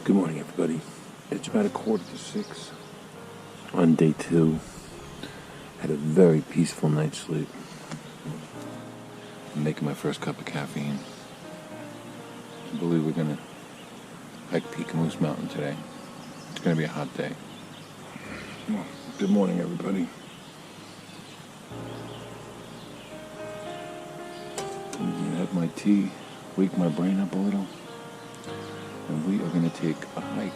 Good morning, everybody. It's about 5:45 on day 2. Had a very peaceful night's sleep. I'm making my first cup of caffeine. I believe we're gonna hike Peekamoose Mountain today. It's gonna be a hot day. Well, good morning, everybody. I'm gonna have my tea, wake my brain up a little, and we are gonna take a hike.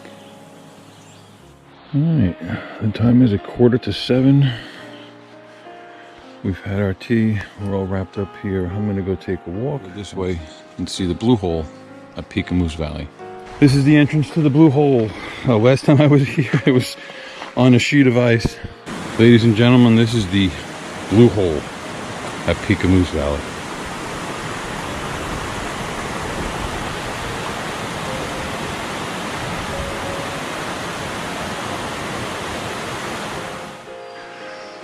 Alright, the time is 6:45. We've had our tea, we're all wrapped up here. I'm gonna go take a walk this way and see the blue hole at Peekamoose Valley. This is the entrance to the blue hole. Last time I was here, it was on a sheet of ice. Ladies and gentlemen, this is the blue hole at Peekamoose Valley.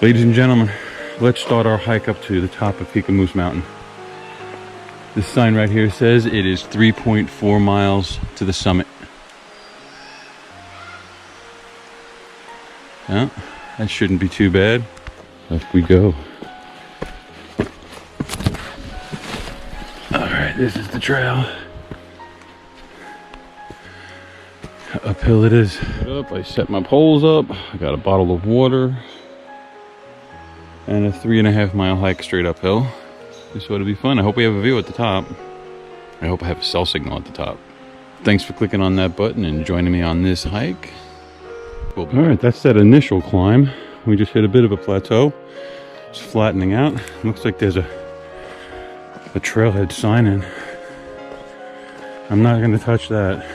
Ladies and gentlemen, let's start our hike up to the top of Peekamoose Mountain. This sign right here says it is 3.4 miles to the summit. Yeah, that shouldn't be too bad. Up we go. Alright, this is the trail. Uphill it is. I set my poles up. I got a bottle of water. And a 3.5 mile hike straight uphill. This ought to be fun. I hope we have a view at the top. I hope I have a cell signal at the top. Thanks for clicking on that button and joining me on this hike. Alright, that's that initial climb. We just hit a bit of a plateau. It's flattening out. Looks like there's a trailhead sign in. I'm not going to touch that.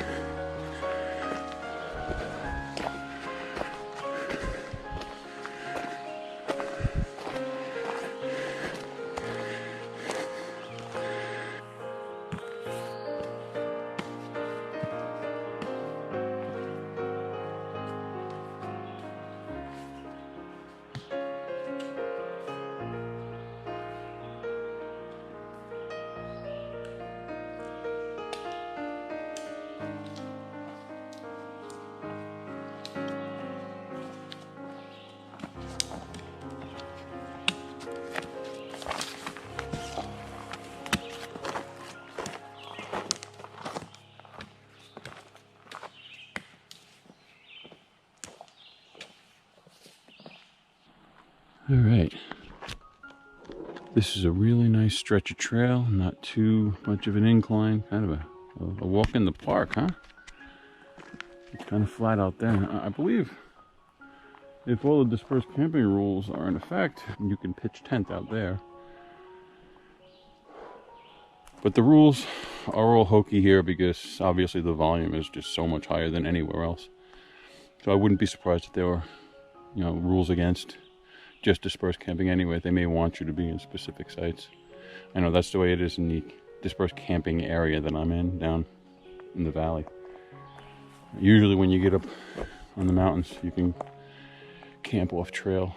All right, this is a really nice stretch of trail, not too much of an incline, kind of a walk in the park, huh? It's kind of flat out there. I believe if all the dispersed camping rules are in effect, you can pitch tent out there. But the rules are all hokey here because obviously the volume is just so much higher than anywhere else. So I wouldn't be surprised if there were, rules against just dispersed camping anyway. They may want you to be in specific sites. I know that's the way it is in the dispersed camping area that I'm in, down in the valley. Usually when you get up on the mountains, you can camp off trail.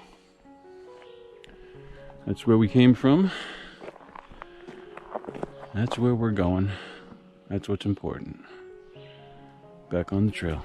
That's where we came from. That's where we're going. That's what's important. Back on the trail.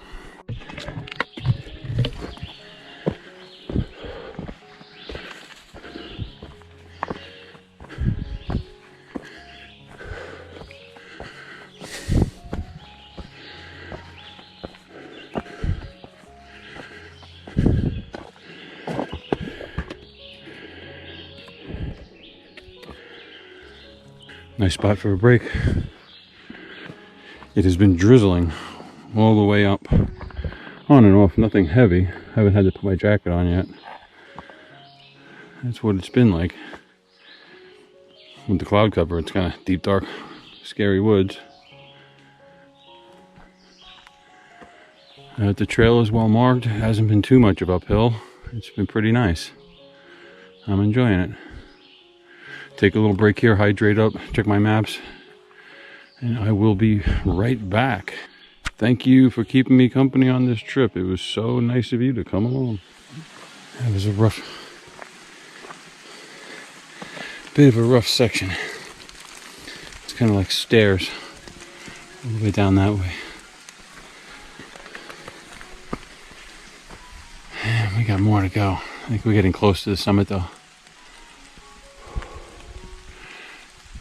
Nice spot for a break. It has been drizzling all the way up, on and off, nothing heavy. Haven't had to put my jacket on yet. That's what it's been like. With the cloud cover, it's kind of deep, dark, scary woods. The trail is well marked. It hasn't been too much of uphill. It's been pretty nice. I'm enjoying it. Take a little break here, hydrate up, check my maps, and I will be right back. Thank you for keeping me company on this trip. It was so nice of you to come along. It was a bit of a rough section. It's kind of like stairs all the way down that way. we got more to go. I think we're getting close to the summit though.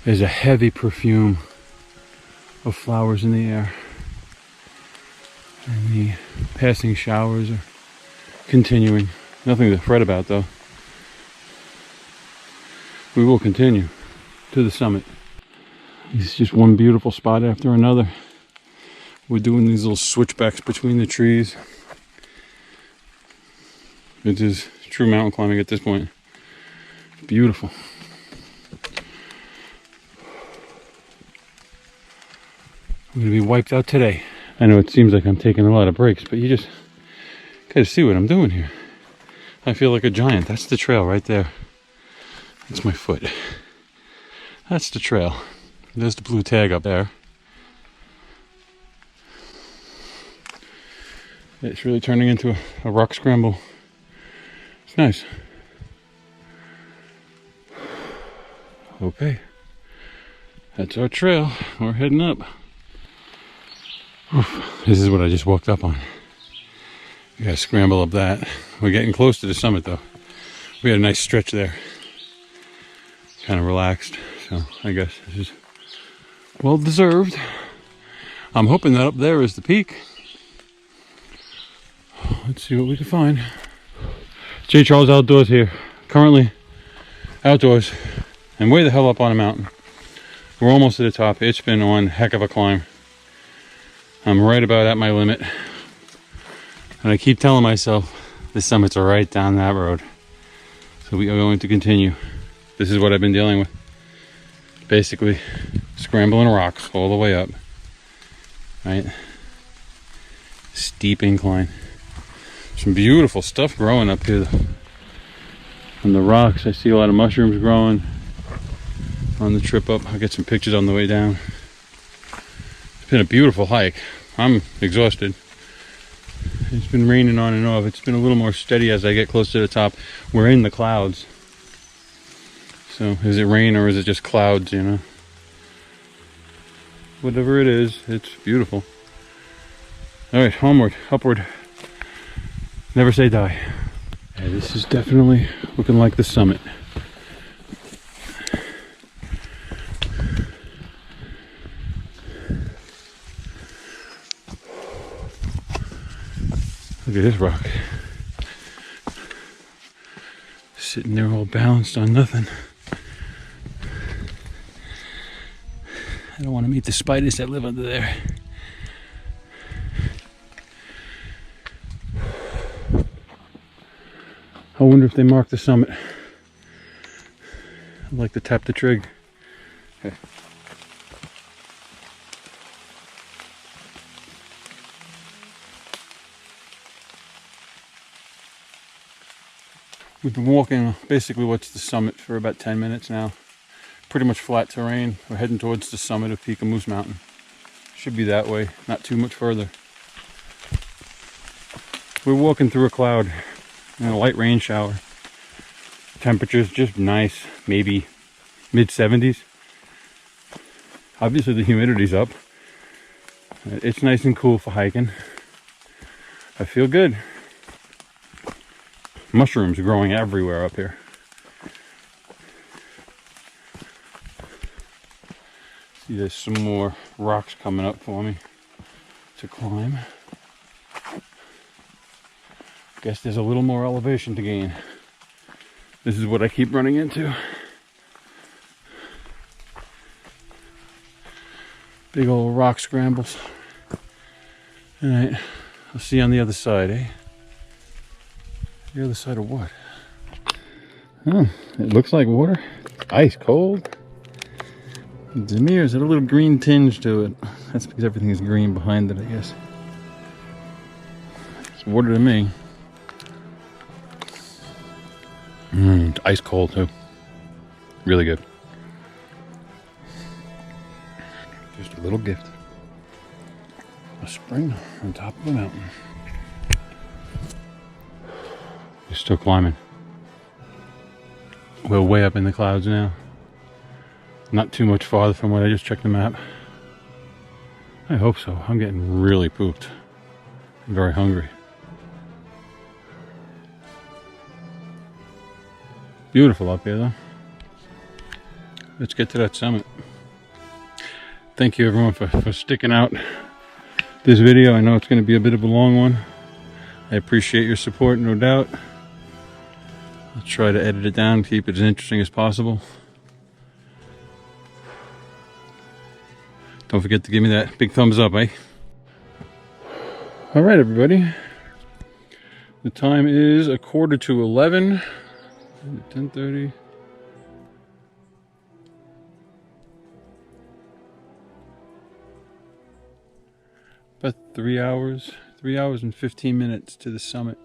There's a heavy perfume of flowers in the air. And the passing showers are continuing. Nothing to fret about though. We will continue to the summit. It's just one beautiful spot after another. We're doing these little switchbacks between the trees. It is true mountain climbing at this point. Beautiful. I'm gonna be wiped out today. I know it seems like I'm taking a lot of breaks, but you just gotta see what I'm doing here. I feel like a giant. That's the trail right there. That's my foot. That's the trail. There's the blue tag up there. It's really turning into a rock scramble. It's nice. Okay. That's our trail. We're heading up. Oof. This is what I just walked up on. We gotta scramble up that. We're getting close to the summit though. We had a nice stretch there. Kind of relaxed. So I guess this is well deserved. I'm hoping that up there is the peak. Let's see what we can find. J. Charles Outdoors here. Currently outdoors and way the hell up on a mountain. We're almost to the top. It's been one heck of a climb. I'm right about at my limit. And I keep telling myself the summits are right down that road. So we are going to continue. This is what I've been dealing with. Basically scrambling rocks all the way up. Right? Steep incline. Some beautiful stuff growing up here on the rocks. I see a lot of mushrooms growing on the trip up. I'll get some pictures on the way down. It's been a beautiful hike. I'm exhausted. It's been raining on and off. It's been a little more steady as I get close to the top. We're in the clouds. So is it rain or is it just clouds, you know? Whatever it is, it's beautiful. All right, onward, upward. Never say die. Yeah, this is definitely looking like the summit. Look at this rock. Sitting there all balanced on nothing. I don't want to meet the spiders that live under there. I wonder if they mark the summit. I'd like to tap the trig. Okay. We've been walking basically what's the summit for about 10 minutes now. Pretty much flat terrain. We're heading towards the summit of Peekamoose Mountain. Should be that way, not too much further. We're walking through a cloud and a light rain shower. Temperature's just nice, maybe mid-70s. Obviously the humidity's up. It's nice and cool for hiking. I feel good. Mushrooms are growing everywhere up here. See, there's some more rocks coming up for me to climb. Guess there's a little more elevation to gain. This is what I keep running into. Big old rock scrambles. Alright, I'll see you on the other side, eh? The other side of what? Oh, it looks like water. Ice cold. Demir's had a little green tinge to it. That's because everything is green behind it, I guess. It's water to me. It's ice cold too. Really good. Just a little gift. A spring on top of the mountain. We're still climbing. We're way up in the clouds now. Not too much farther from what I just checked the map. I hope so. I'm getting really pooped. I'm very hungry. Beautiful up here though. Let's get to that summit. Thank you everyone for sticking out this video. I know it's going to be a bit of a long one. I appreciate your support, no doubt. I'll try to edit it down, keep it as interesting as possible. Don't forget to give me that big thumbs up, eh? All right, everybody. The time is 11:45. 10:30. About 3 hours and 15 minutes to the summit.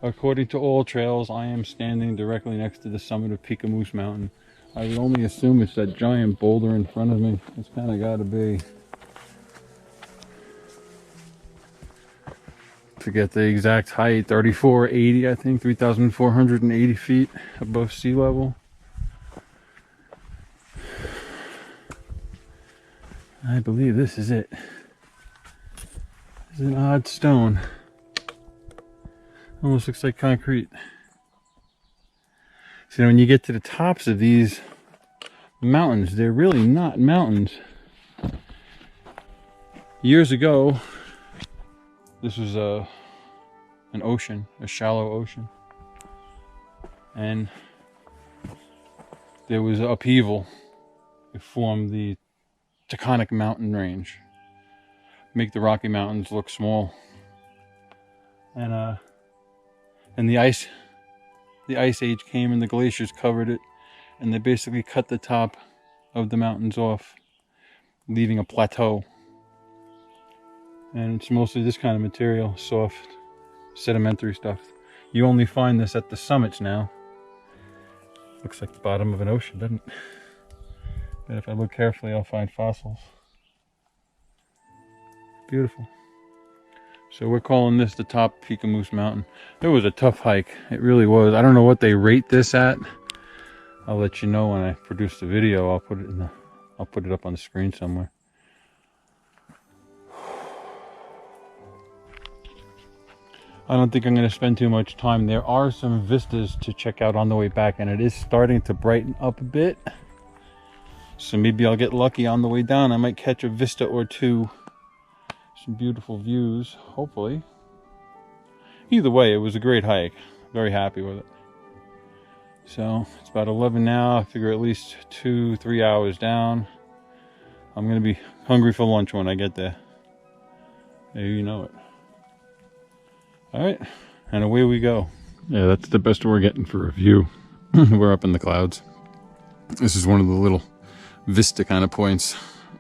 According to all trails, I am standing directly next to the summit of Peekamoose Mountain. I would only assume it's that giant boulder in front of me. It's kind of got to be. To get the exact height, 3480, I think, 3,480 feet above sea level. I believe this is it. This is an odd stone. Almost looks like concrete. So when you get to the tops of these mountains, they're really not mountains. Years ago, this was an ocean, a shallow ocean. And there was upheaval. It formed the tectonic mountain range. Make the Rocky Mountains look small. And the ice age came and the glaciers covered it, and they basically cut the top of the mountains off, leaving a plateau. And it's mostly this kind of material, soft, sedimentary stuff. You only find this at the summits now. Looks like the bottom of an ocean, doesn't it? But if I look carefully, I'll find fossils. Beautiful. So we're calling this the top of Peekamoose Mountain. It was a tough hike. It really was. I don't know what they rate this at. I'll let you know when I produce the video. I'll put it up on the screen somewhere. I don't think I'm going to spend too much time. There are some vistas to check out on the way back, and it is starting to brighten up a bit. So maybe I'll get lucky on the way down. I might catch a vista or two. Some beautiful views, hopefully. Either way, it was a great hike. Very happy with it. So it's about 11 now. I figure at least 2-3 hours down. I'm going to be hungry for lunch when I get there. There you know it. All right, and away we go. Yeah, that's the best we're getting for a view. We're up in the clouds. This is one of the little vista kind of points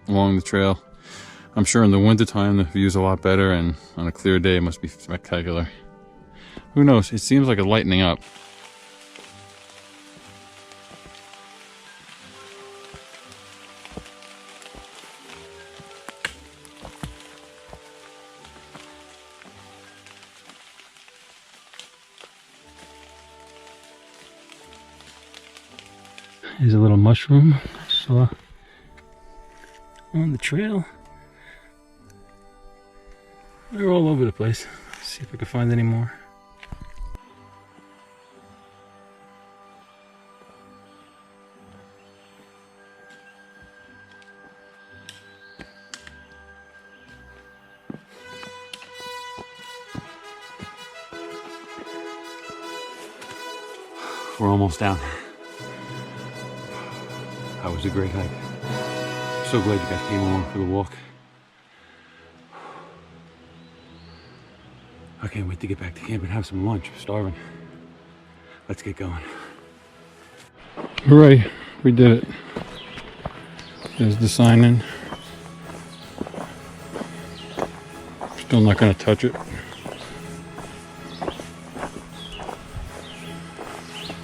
along the trail. I'm sure in the wintertime the view's a lot better, and on a clear day it must be spectacular. Who knows? It seems like it's lightening up. Here's a little mushroom I saw on the trail. They're all over the place. Let's see if I can find any more. We're almost down. That was a great hike. So glad you guys came along for the walk. I can't wait to get back to camp and have some lunch. I'm starving. Let's get going. Hooray, we did it. There's the sign in. Still not going to touch it.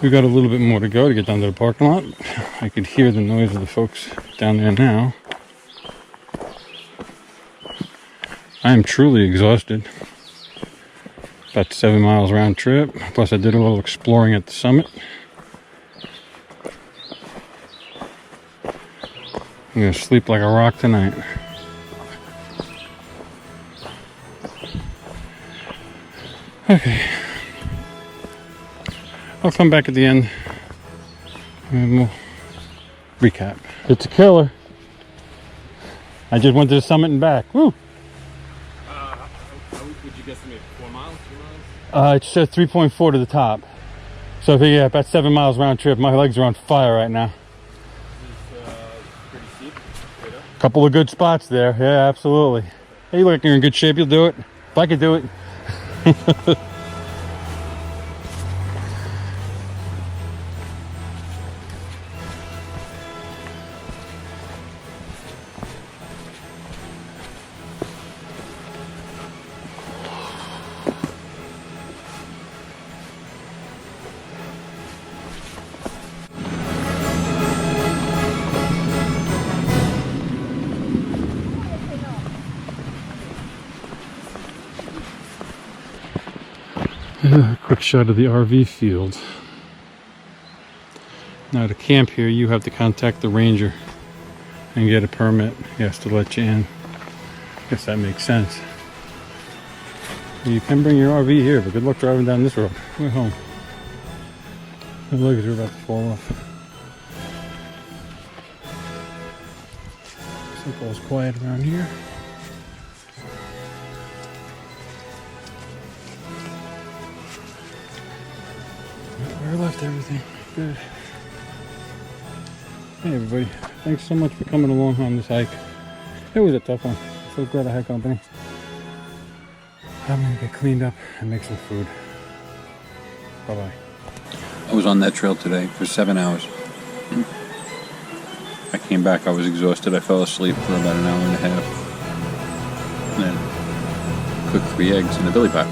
We got a little bit more to go to get down to the parking lot. I could hear the noise of the folks down there now. I am truly exhausted. About 7 miles round trip. Plus I did a little exploring at the summit. I'm gonna sleep like a rock tonight. Okay. I'll come back at the end And we'll recap. It's a killer. I just went to the summit and back. Woo! How would you guesstimate? 4 miles? 3 miles? It says 3.4 to the top. So I figure yeah, about 7 miles round trip. My legs are on fire right now. It's pretty steep. Straight up. Couple of good spots there. Yeah, absolutely. Hey, you look like you're in good shape. You'll do it. If I could do it. A quick shot of the RV field. Now to camp here, you have to contact the ranger and get a permit. He has to let you in. Guess that makes sense. You can bring your RV here, but good luck driving down this road. We're home. My legs are about to fall off. Looks like all's quiet around here. I left everything. Good. Hey everybody, thanks so much for coming along on this hike. It was a tough one. So glad I had company. I'm gonna get cleaned up and make some food. Bye bye. I was on that trail today for 7 hours. I came back, I was exhausted. I fell asleep for about an hour and a half. And then cooked 3 eggs in a billy pot.